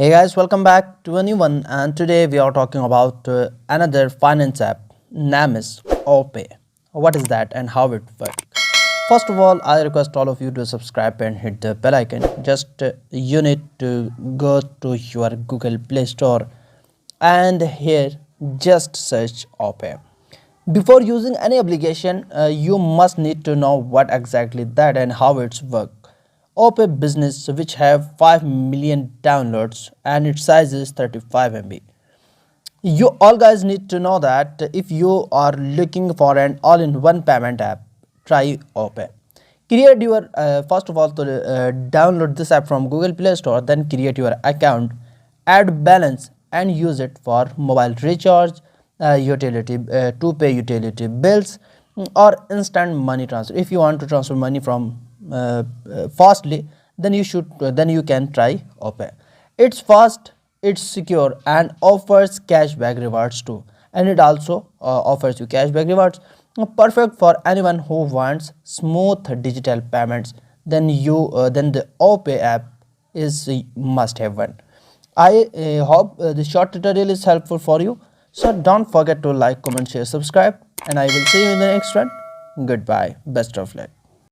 Hey guys, welcome back to a new one, and today we are talking about another finance app. Name is Opay. What is that and how it works? First of all, I request all of you to subscribe and hit the bell icon. Just you need to go to your Google Play Store and here just search Opay. Before using any application, you must need to know what exactly that and how it's work. Opay business which have 5 million downloads and its size is 35 MB. You all guys need to know that if you are looking for an all-in-one payment app, try Opay. Create your first of all to download this app from Google Play Store, then create your account, add balance and use it for mobile recharge, utility to pay utility bills or instant money transfer. If you want to transfer money from fastly, then you can try Opay. It's fast, it's secure and offers cashback rewards too, and it also offers you cashback rewards, perfect for anyone who wants smooth digital payments. Then the Opay app is a must have one. I hope the short tutorial is helpful for you, so don't forget to like, comment, share, subscribe, and I will see you in the next one. Goodbye, best of luck.